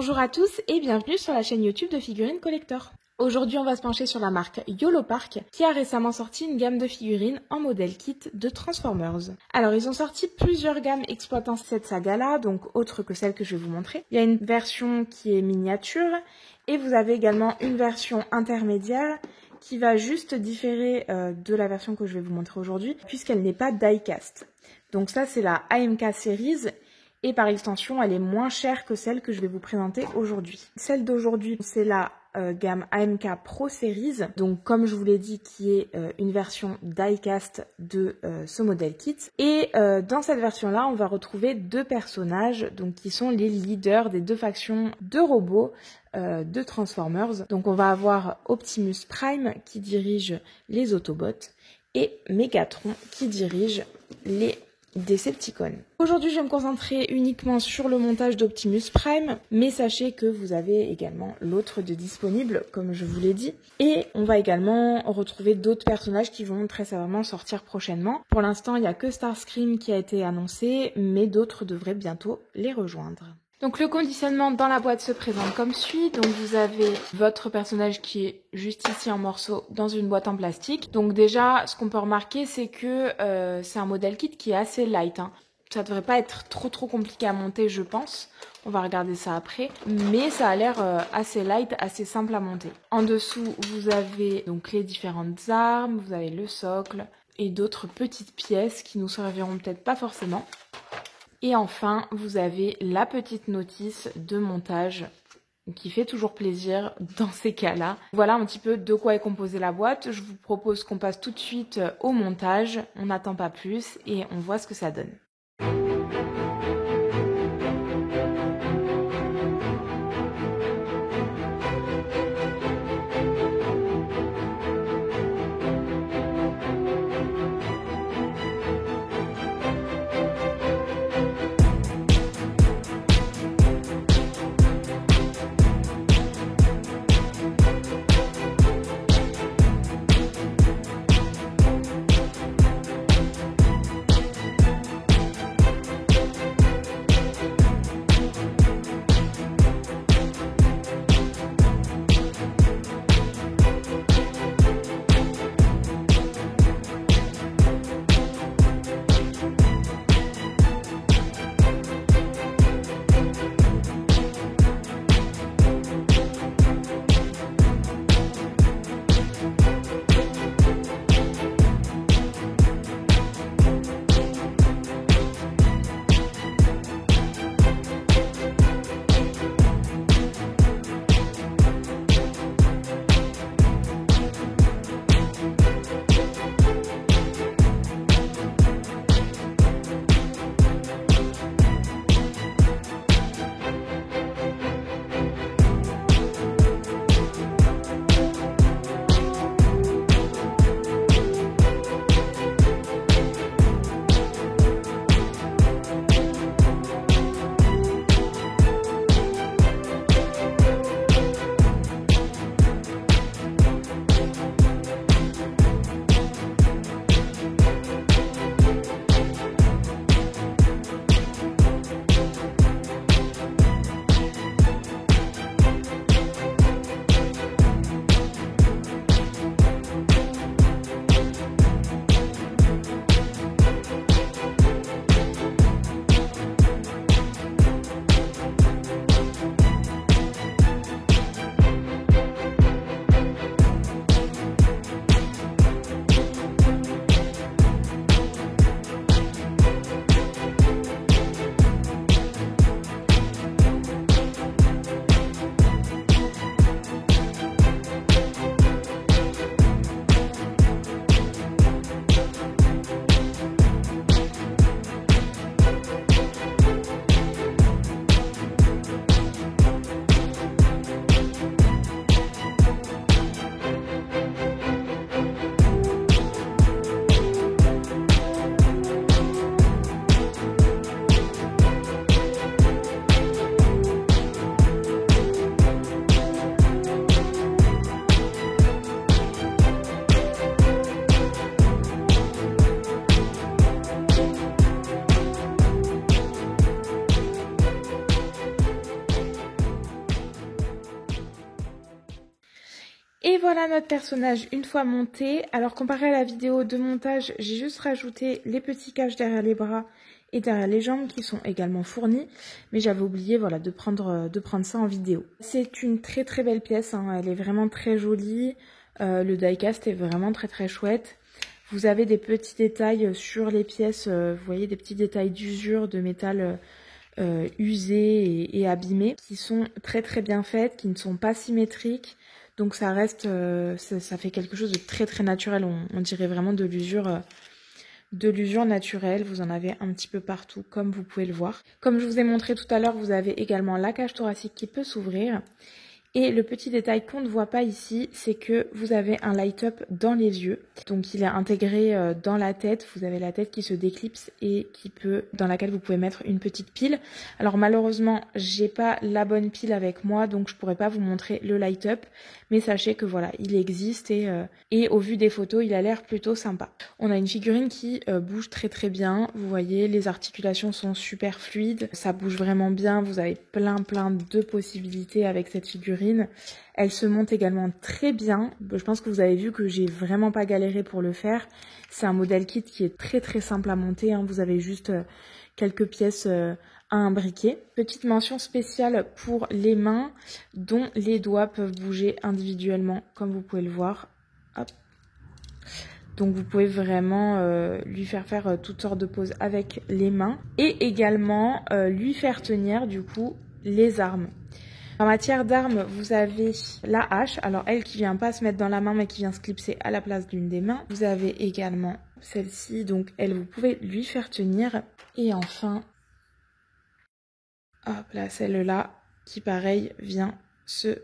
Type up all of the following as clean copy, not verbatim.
Bonjour à tous et bienvenue sur la chaîne YouTube de Figurines Collector. Aujourd'hui, on va se pencher sur la marque YOLO Park qui a récemment sorti une gamme de figurines en modèle kit de Transformers. Alors, ils ont sorti plusieurs gammes exploitant cette saga-là, donc autre que celle que je vais vous montrer. Il y a une version qui est miniature et vous avez également une version intermédiaire qui va juste différer de la version que je vais vous montrer aujourd'hui puisqu'elle n'est pas die-cast. Donc ça, c'est la AMK Series. Et par extension, elle est moins chère que celle que je vais vous présenter aujourd'hui. Celle d'aujourd'hui, c'est la gamme AMK Pro Series, donc comme je vous l'ai dit, qui est une version die-cast de ce modèle kit. Et dans cette version-là, on va retrouver deux personnages, donc qui sont les leaders des deux factions de robots de Transformers. Donc on va avoir Optimus Prime qui dirige les Autobots et Megatron qui dirige les Decepticons. Aujourd'hui, je vais me concentrer uniquement sur le montage d'Optimus Prime, mais sachez que vous avez également l'autre de disponible, comme je vous l'ai dit. Et on va également retrouver d'autres personnages qui vont très certainement sortir prochainement. Pour l'instant, il n'y a que Starscream qui a été annoncé, mais d'autres devraient bientôt les rejoindre. Donc le conditionnement dans la boîte se présente comme suit. Donc vous avez votre personnage qui est juste ici en morceaux dans une boîte en plastique. Donc déjà, ce qu'on peut remarquer, c'est que c'est un modèle kit qui est assez light, hein. Ça devrait pas être trop compliqué à monter, je pense. On va regarder ça après. Mais ça a l'air assez light, assez simple à monter. En dessous, vous avez donc les différentes armes, vous avez le socle et d'autres petites pièces qui nous serviront peut-être pas forcément. Et enfin, vous avez la petite notice de montage qui fait toujours plaisir dans ces cas-là. Voilà un petit peu de quoi est composée la boîte. Je vous propose qu'on passe tout de suite au montage. On n'attend pas plus et on voit ce que ça donne. Et voilà notre personnage une fois monté. Alors comparé à la vidéo de montage, j'ai juste rajouté les petits caches derrière les bras et derrière les jambes qui sont également fournis. Mais j'avais oublié voilà, de prendre ça en vidéo. C'est une très très belle pièce, hein. Elle est vraiment très jolie. Le die-cast est vraiment très très chouette. Vous avez des petits détails sur les pièces, vous voyez des petits détails d'usure de métal usé et abîmé qui sont très très bien faites, qui ne sont pas symétriques. Donc ça reste, ça fait quelque chose de très très naturel, on dirait vraiment de l'usure naturelle. Vous en avez un petit peu partout comme vous pouvez le voir. Comme je vous ai montré tout à l'heure, vous avez également la cage thoracique qui peut s'ouvrir. Et le petit détail qu'on ne voit pas ici, c'est que vous avez un light-up dans les yeux. Donc il est intégré dans la tête. Vous avez la tête qui se déclipse et dans laquelle vous pouvez mettre une petite pile. Alors malheureusement, j'ai pas la bonne pile avec moi, donc je pourrais pas vous montrer le light-up. Mais sachez que voilà, il existe et au vu des photos, il a l'air plutôt sympa. On a une figurine qui bouge très très bien. Vous voyez, les articulations sont super fluides. Ça bouge vraiment bien. Vous avez plein de possibilités avec cette figurine. Elle se monte également très bien. Je pense que vous avez vu que j'ai vraiment pas galéré pour le faire. C'est un modèle kit qui est très très simple à monter, hein. Vous avez juste quelques pièces à imbriquer. Petite mention spéciale pour les mains dont les doigts peuvent bouger individuellement comme vous pouvez le voir. Hop. Donc vous pouvez vraiment lui faire toutes sortes de poses avec les mains et également lui faire tenir du coup les armes. En matière d'armes, vous avez la hache, alors elle qui vient pas se mettre dans la main mais qui vient se clipser à la place d'une des mains. Vous avez également celle-ci, donc elle vous pouvez lui faire tenir. Et enfin, hop là, celle-là qui pareil vient se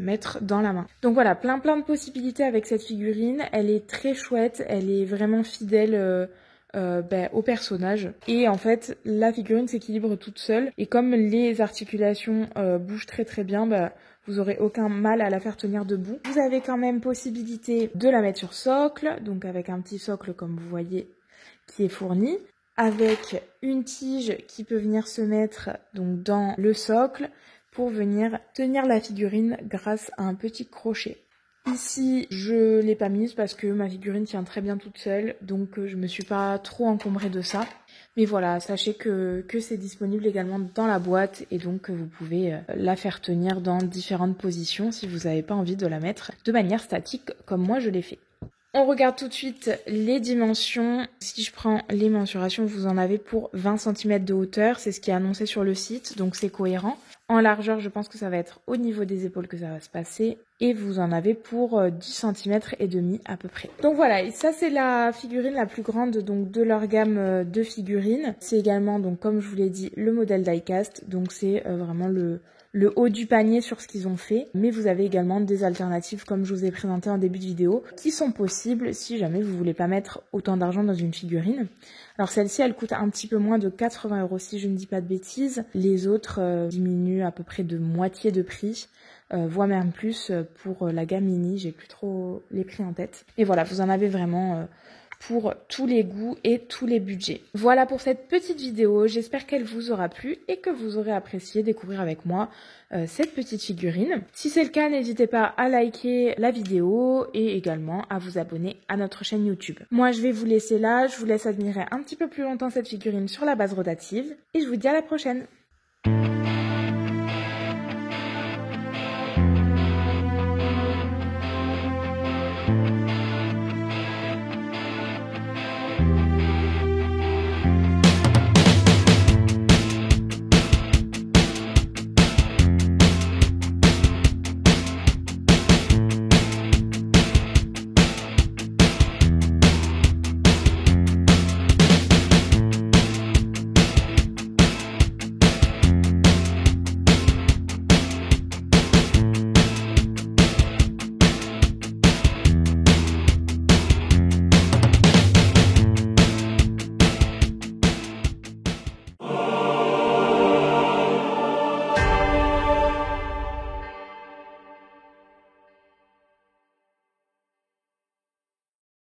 mettre dans la main. Donc voilà, plein de possibilités avec cette figurine. Elle est très chouette, elle est vraiment fidèle au personnage. Et en fait, la figurine s'équilibre toute seule. Et comme les articulations bougent très très bien, vous aurez aucun mal à la faire tenir debout. Vous avez quand même possibilité de la mettre sur socle, donc avec un petit socle comme vous voyez qui est fourni, avec une tige qui peut venir se mettre donc dans le socle pour venir tenir la figurine grâce à un petit crochet. Ici, je l'ai pas mise parce que ma figurine tient très bien toute seule, donc je me suis pas trop encombrée de ça. Mais voilà, sachez que c'est disponible également dans la boîte et donc vous pouvez la faire tenir dans différentes positions si vous n'avez pas envie de la mettre de manière statique comme moi je l'ai fait. On regarde tout de suite les dimensions. Si je prends les mensurations, vous en avez pour 20 cm de hauteur, c'est ce qui est annoncé sur le site, donc c'est cohérent. En largeur, je pense que ça va être au niveau des épaules que ça va se passer. Et vous en avez pour 10 cm et demi à peu près. Donc voilà, et ça c'est la figurine la plus grande donc, de leur gamme de figurines. C'est également, donc comme je vous l'ai dit, le modèle die-cast. Donc c'est vraiment le haut du panier sur ce qu'ils ont fait. Mais vous avez également des alternatives comme je vous ai présenté en début de vidéo qui sont possibles si jamais vous voulez pas mettre autant d'argent dans une figurine. Alors celle-ci elle coûte un petit peu moins de 80 € si je ne dis pas de bêtises. Les autres diminuent à peu près de moitié de prix. Voire même plus pour la gamme mini, j'ai plus trop les prix en tête. Et voilà, vous en avez vraiment pour tous les goûts et tous les budgets. Voilà pour cette petite vidéo, j'espère qu'elle vous aura plu et que vous aurez apprécié découvrir avec moi cette petite figurine. Si c'est le cas, n'hésitez pas à liker la vidéo et également à vous abonner à notre chaîne YouTube. Moi je vais vous laisser là, je vous laisse admirer un petit peu plus longtemps cette figurine sur la base rotative et je vous dis à la prochaine.